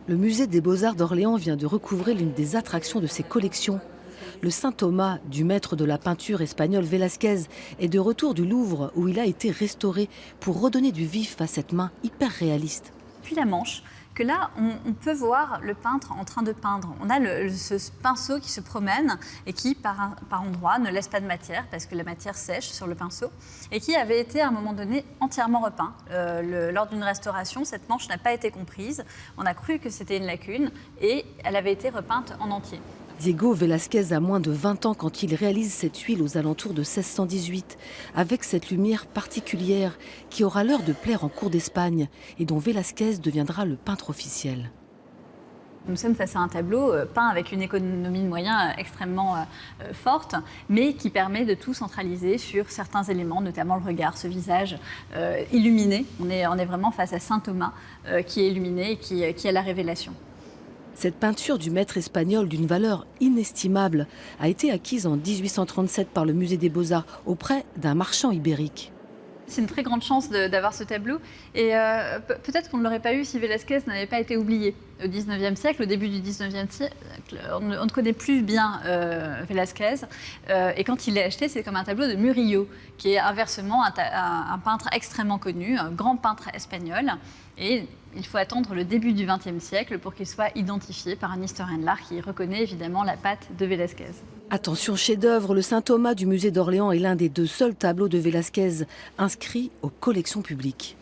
Le musée des Beaux-Arts d'Orléans vient de recouvrer l'une des attractions de ses collections. Le Saint Thomas du maître de la peinture espagnol Velázquez est de retour du Louvre où il a été restauré pour redonner du vif à cette main hyper réaliste. Puis la manche, que là, on peut voir le peintre en train de peindre. On a ce pinceau qui se promène et qui, par endroits, ne laisse pas de matière parce que la matière sèche sur le pinceau et qui avait été à un moment donné entièrement repeint. Lors d'une restauration, cette manche n'a pas été comprise. On a cru que c'était une lacune et elle avait été repeinte en entier. Diego Velázquez a moins de 20 ans quand il réalise cette huile aux alentours de 1618, avec cette lumière particulière qui aura l'heure de plaire en cour d'Espagne et dont Velázquez deviendra le peintre officiel. Nous sommes face à un tableau peint avec une économie de moyens extrêmement forte, mais qui permet de tout centraliser sur certains éléments, notamment le regard, ce visage illuminé. On est vraiment face à Saint Thomas qui est illuminé et qui a la révélation. Cette peinture du maître espagnol d'une valeur inestimable a été acquise en 1837 par le musée des Beaux-Arts auprès d'un marchand ibérique. C'est une très grande chance d'avoir ce tableau et peut-être qu'on ne l'aurait pas eu si Velázquez n'avait pas été oublié. Au 19e siècle, au début du 19e siècle, on ne connaît plus bien Velázquez et quand il l'a acheté, c'est comme un tableau de Murillo, qui est inversement un peintre extrêmement connu, un grand peintre espagnol. Et il faut attendre le début du XXe siècle pour qu'il soit identifié par un historien de l'art qui reconnaît évidemment la patte de Velázquez. Attention, chef-d'œuvre, le Saint Thomas du musée d'Orléans est l'un des 2 seuls tableaux de Velázquez inscrits aux collections publiques.